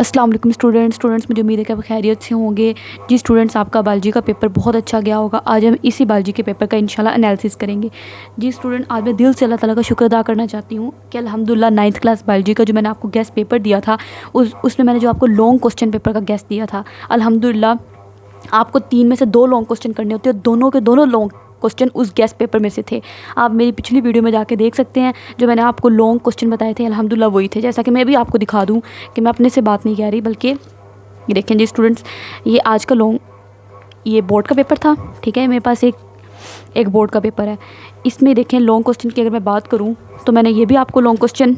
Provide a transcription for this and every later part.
अस्सलाम वालेकुम स्टूडेंट्स, मुझे उम्मीद है कि आप खैरियत से होंगे। जी स्टूडेंट्स, आपका बायोलॉजी का पेपर बहुत अच्छा गया होगा। आज हम इसी बायोलॉजी के पेपर का इंशाल्लाह एनालिसिस करेंगे। जी स्टूडेंट, आज मैं दिल से अल्लाह ताला का शुक्र अदा करना चाहती हूँ कि अल्हम्दुलिल्लाह 9th क्लास बायोलॉजी का जो मैंने आपको गेस्ट पेपर दिया था, उसमें मैंने जो आपको लॉन्ग क्वेश्चन पेपर का गेस्ट दिया था, अल्हम्दुलिल्लाह आपको 3 में से 2 लॉन्ग क्वेश्चन करने होते हैं। दोनों के दोनों लॉन्ग क्वेश्चन उस गेस्ट पेपर में से थे। आप मेरी पिछली वीडियो में जाके देख सकते हैं, जो मैंने आपको लॉन्ग क्वेश्चन बताए थे अल्हम्दुलिल्लाह वही थे। जैसा कि मैं भी आपको दिखा दूं कि मैं अपने से बात नहीं कह रही, बल्कि ये देखें जी स्टूडेंट्स, ये आज का ये बोर्ड का पेपर था। ठीक है, मेरे पास एक बोर्ड का पेपर है। इसमें देखें लॉन्ग क्वेश्चन की अगर मैं बात करूँ तो मैंने ये भी आपको long question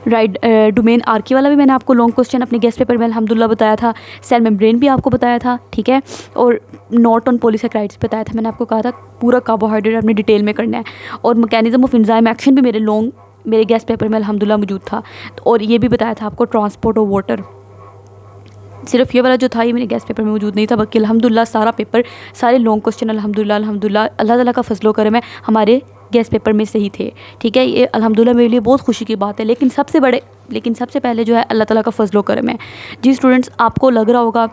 right domain Archie वाला भी मैंने आपको लॉन्ग क्वेश्चन अपने गेस्ट पेपर में अल्हम्दुलिल्लाह बताया था। सेल मेम्ब्रेन भी आपको बताया था। ठीक है, और नॉट ऑन पॉलीसेकेराइड्स बताया था। मैंने आपको कहा था पूरा कार्बोहाइड्रेट अपने डिटेल में करना है। और मैकेनिज्म ऑफ एंजाइम एक्शन भी मेरे गेस्ट पेपर में अल्हम्दुलिल्लाह मौजूद था। और ये भी बताया था आपको ट्रांसपोर्ट ऑफ वाटर। सिर्फ ये वाला जो था ये मेरे गेस्ट पेपर में मौजूद नहीं था, बल्कि अल्हम्दुलिल्लाह सारा पेपर, सारे लॉन्ग क्वेश्चन अल्हम्दुलिल्लाह अल्लाह ताला का फजलो करम है, हमारे गेस्ट पेपर में सही थे। ठीक है, ये अल्हम्दुलिल्लाह मेरे लिए बहुत खुशी की बात है। लेकिन सबसे पहले जो है अल्लाह ताला का फजलो करम है। जी स्टूडेंट्स, आपको लग रहा होगा,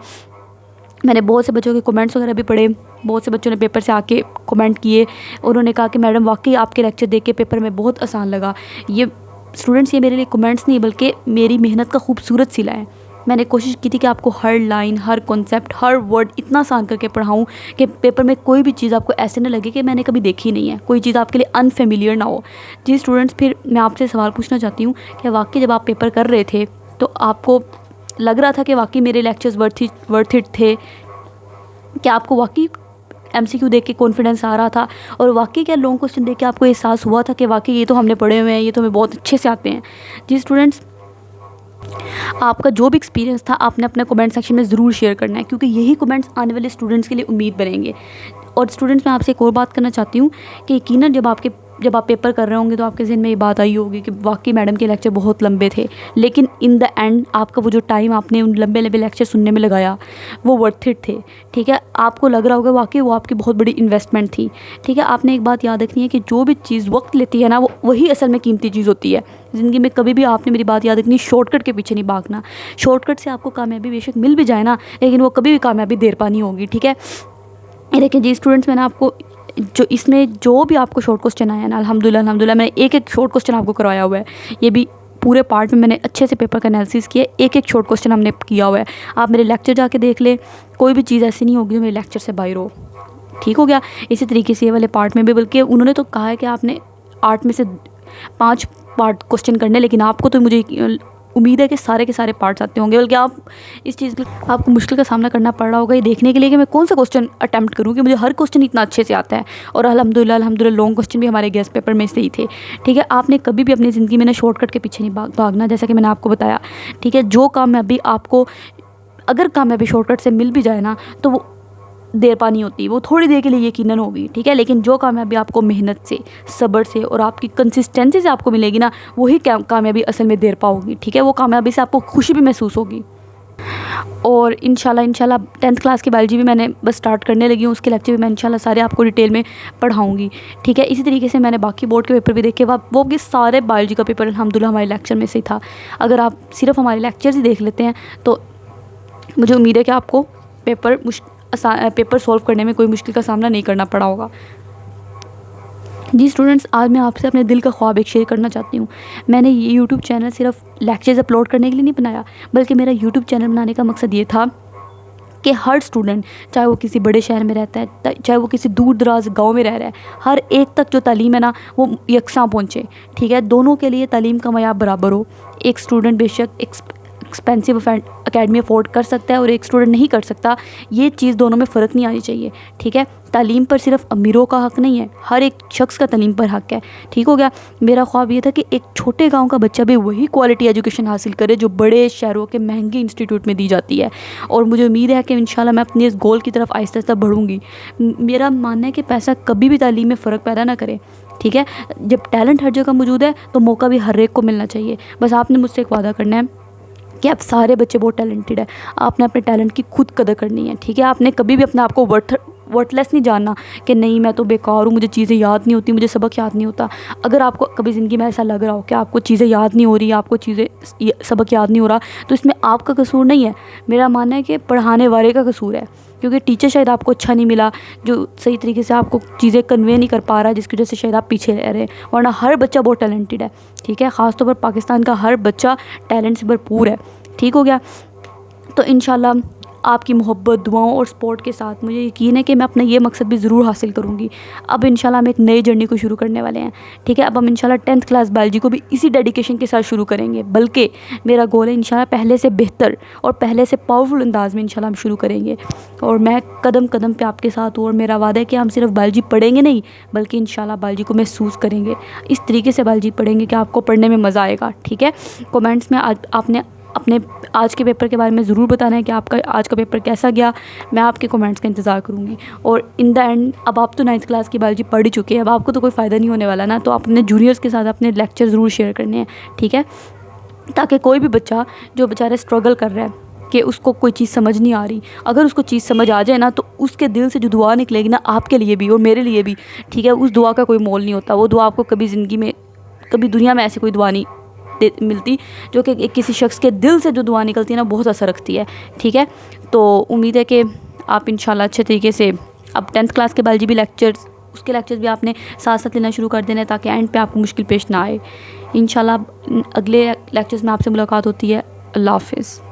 मैंने बहुत से बच्चों के कमेंट्स वगैरह भी पढ़े। बहुत से बच्चों ने पेपर से आके कमेंट किए। उन्होंने कहा कि मैडम वाकई आपके लेक्चर देख के पेपर में बहुत आसान लगा। ये स्टूडेंट्स, ये मेरे लिए कमेंट्स नहीं बल्कि मेरी मेहनत का खूबसूरत सिला है। मैंने कोशिश की थी कि आपको हर लाइन, हर कॉन्सेप्ट, हर वर्ड इतना आसान करके पढ़ाऊँ कि पेपर में कोई भी चीज़ आपको ऐसे ना लगे कि मैंने कभी देखी नहीं है, कोई चीज़ आपके लिए अनफेमिलियर ना हो। जी स्टूडेंट्स, फिर मैं आपसे सवाल पूछना चाहती हूँ कि वाकई जब आप पेपर कर रहे थे तो आपको लग रहा था कि वाकई मेरे लेक्चर्स वर्थ इट थे? क्या आपको वाकई MCQ देख के कॉन्फिडेंस आ रहा था? और वाकई क्या लॉन्ग क्वेश्चन देख के आपको एहसास हुआ था कि वाकई ये तो हमने पढ़े हुए हैं, ये तो हमें बहुत अच्छे से आते हैं? जी स्टूडेंट्स, आपका जो भी एक्सपीरियंस था आपने अपने कमेंट सेक्शन में ज़रूर शेयर करना है, क्योंकि यही कमेंट्स आने वाले स्टूडेंट्स के लिए उम्मीद बनेंगे। और स्टूडेंट्स, मैं आपसे एक और बात करना चाहती हूँ कि यकीनन जब आप पेपर कर रहे होंगे तो आपके ज़हन में ये बात आई होगी कि वाकई मैडम के लेक्चर बहुत लंबे थे, लेकिन इन द एंड आपका वो जो टाइम आपने उन लंबे लंबे लेक्चर सुनने में लगाया वो वर्थ इट थे। ठीक है, आपको लग रहा होगा वाकई वो आपकी बहुत बड़ी इन्वेस्टमेंट थी। ठीक है, आपने एक बात याद रखनी है कि जो भी चीज़ वक्त लेती है ना, वो वही असल में कीमती चीज़ होती है ज़िंदगी में। कभी भी आपने मेरी बात याद रखनी, शॉर्टकट के पीछे नहीं भागना। शॉर्टकट से आपको कामयाबी बेशक मिल भी जाए ना, लेकिन वो कभी भी कामयाबी देर पानी होगी। ठीक है, ये देखिए जी स्टूडेंट्स, मैंने आपको इसमें जो भी आपको शॉर्ट क्वेश्चन आया ना, अल्हम्दुलिल्लाह मैंने एक शॉर्ट क्वेश्चन आपको करवाया हुआ है। ये भी पूरे पार्ट में मैंने अच्छे से पेपर का एनालिसिस किया, एक शॉर्ट क्वेश्चन हमने किया हुआ है। आप मेरे लेक्चर जाके देख ले, कोई भी चीज़ ऐसी नहीं होगी जो मेरे लेक्चर से बाहर हो। ठीक हो गया। इसी तरीके से ये वाले पार्ट में भी, बल्कि उन्होंने तो कहा है कि आपने 8 में से 5 पार्ट क्वेश्चन करने, लेकिन आपको तो मुझे उम्मीद है कि सारे के सारे पार्ट्स आते होंगे, बल्कि आप इस चीज़ के आपको मुश्किल का सामना करना पड़ रहा होगा ये देखने के लिए कि मैं कौन सा क्वेश्चन अटैम्प्ट करूँ कि मुझे हर क्वेश्चन इतना अच्छे से आता है। और अल्हम्दुलिल्लाह लॉन्ग क्वेश्चन भी हमारे गेस्ट पेपर में से ही थे। ठीक है, आपने कभी भी अपनी ज़िंदगी में ना शॉर्टकट के पीछे नहीं भागना, जैसा कि मैंने आपको बताया। ठीक है, जो कामयाबी आपको, अगर कामयाबी शॉर्टकट से मिल भी जाए ना, तो वो देर पानी होती, वो थोड़ी देर के लिए यकीनन होगी। ठीक है, लेकिन जो कामयाबी आपको मेहनत से, सब्र से और आपकी कंसिस्टेंसी से आपको मिलेगी ना, वही कामयाबी असल में देर पाओगी। ठीक है, वो कामयाबी से आपको खुशी भी महसूस होगी। और इंशाल्लाह 10th क्लास की बायोलॉजी भी मैंने बस स्टार्ट करने लगी हूँ, उसके लेक्चर भी मैं इंशाल्लाह सारे आपको डिटेल में पढ़ाऊँगी। ठीक है, इसी तरीके से मैंने बाकी बोर्ड के पेपर भी देखे, वो भी सारे बायोलॉजी का पेपर अल्हम्दुलिल्लाह हमारे लेक्चर में से ही था। अगर आप सिर्फ हमारे लेक्चर्स ही देख लेते हैं तो मुझे उम्मीद है कि आपको पेपर सॉल्व करने में कोई मुश्किल का सामना नहीं करना पड़ा होगा। जी स्टूडेंट्स, आज मैं आपसे अपने दिल का ख्वाब एक शेयर करना चाहती हूँ। मैंने ये यूट्यूब चैनल सिर्फ लेक्चर्स अपलोड करने के लिए नहीं बनाया, बल्कि मेरा यूट्यूब चैनल बनाने का मकसद ये था कि हर स्टूडेंट, चाहे वो किसी बड़े शहर में रहता है, चाहे वो किसी दूर दराज गाँव में रह रहा है, हर एक तक जो तालीम है ना वो यकसां पहुँचे। ठीक है, दोनों के लिए तालीम का मयार बराबर हो। एक स्टूडेंट बेशक एक्सपेंसिव अकेडमी अफोर्ड कर सकता है और एक स्टूडेंट नहीं कर सकता, ये चीज़ दोनों में फ़र्क नहीं आनी चाहिए। ठीक है, तालीम पर सिर्फ अमीरों का हक़ नहीं है, हर एक शख्स का तालीम पर हक़ है। ठीक हो गया। मेरा ख्वाब ये था कि एक छोटे गांव का बच्चा भी वही क्वालिटी एजुकेशन हासिल करे जो बड़े शहरों के महंगे इंस्टीट्यूट में दी जाती है। और मुझे उम्मीद है कि इंशाल्लाह मैं अपने इस गोल की तरफ आहिस्ता आहिस्ता बढ़ूँगी। मेरा मानना है कि पैसा कभी भी तालीम में फ़र्क पैदा ना करे। ठीक है, जब टैलेंट हर जगह मौजूद है तो मौका भी हर एक को मिलना चाहिए। बस आपने मुझसे एक वादा करना है कि आप सारे बच्चे बहुत टैलेंटेड है, आपने अपने टैलेंट की खुद कदर करनी है। ठीक है, आपने कभी भी अपने आप को वर्थलेस नहीं जानना कि नहीं मैं तो बेकार हूँ, मुझे चीज़ें याद नहीं होती, मुझे सबक याद नहीं होता। अगर आपको कभी ज़िंदगी में ऐसा लग रहा हो कि आपको चीज़ें याद नहीं हो रही, आपको सबक याद नहीं हो रहा, तो इसमें आपका कसूर नहीं है। मेरा मानना है कि पढ़ाने वाले का कसूर है, क्योंकि टीचर शायद आपको अच्छा नहीं मिला, जो सही तरीके से आपको चीज़ें कन्वे नहीं कर पा रहा, जिसकी वजह से शायद आप पीछे रह रहे हैं। वरना हर बच्चा बहुत टैलेंटेड है, ठीक है। ख़ासतौर पर पाकिस्तान का हर बच्चा टैलेंट से भरपूर है, ठीक हो गया। तो इंशाल्लाह आपकी मोहब्बत, दुआओं और सपोर्ट के साथ मुझे यकीन है कि मैं अपना ये मकसद भी ज़रूर हासिल करूँगी। अब इंशाल्लाह हम एक नई जर्नी को शुरू करने वाले हैं, ठीक है। अब हम इंशाल्लाह 10th क्लास बायोलॉजी को भी इसी डेडिकेशन के साथ शुरू करेंगे, बल्कि मेरा गोल है इंशाल्लाह पहले से बेहतर और पहले से पावरफुल अंदाज़ में इंशाल्लाह हम शुरू करेंगे। और मैं कदम कदम पे आपके साथ हूँ, और मेरा वादा है कि हम सिर्फ बायोलॉजी पढ़ेंगे नहीं, बल्कि इंशाल्लाह बायोलॉजी को महसूस करेंगे। इस तरीके से बायोलॉजी पढ़ेंगे कि आपको पढ़ने में मज़ा आएगा, ठीक है। कमेंट्स में आज आपने अपने आज के पेपर के बारे में ज़रूर बताना है कि आपका आज का पेपर कैसा गया। मैं आपके कमेंट्स का इंतज़ार करूँगी। और इन द एंड अब आप तो 9th क्लास की बायोलॉजी पढ़ ही चुके हैं, अब आपको तो कोई फ़ायदा नहीं होने वाला ना, तो अपने जूनियर्स के साथ अपने लेक्चर ज़रूर शेयर करने हैं, ठीक है। ताकि कोई भी बच्चा जो बेचारे स्ट्रगल कर रहा है कि उसको कोई चीज़ समझ नहीं आ रही, अगर उसको चीज़ समझ आ जाए ना, तो उसके दिल से जो दुआ निकलेगी ना, आपके लिए भी और मेरे लिए भी, ठीक है, उस दुआ का कोई मोल नहीं होता। वो दुआ आपको कभी ज़िंदगी में, कभी दुनिया में ऐसी कोई दुआ नहीं मिलती जो कि किसी शख्स के दिल से जो दुआ निकलती है ना, बहुत असर रखती है, ठीक है। तो उम्मीद है कि आप इंशाल्लाह अच्छे तरीके से अब 10th क्लास के बायोलॉजी भी लेक्चर्स, उसके लेक्चर्स भी आपने साथ साथ लेना शुरू कर देना है, ताकि एंड पे आपको मुश्किल पेश ना आए। इंशाल्लाह अगले लेक्चर्स में आपसे मुलाकात होती है। अल्लाह हाफ़िज़।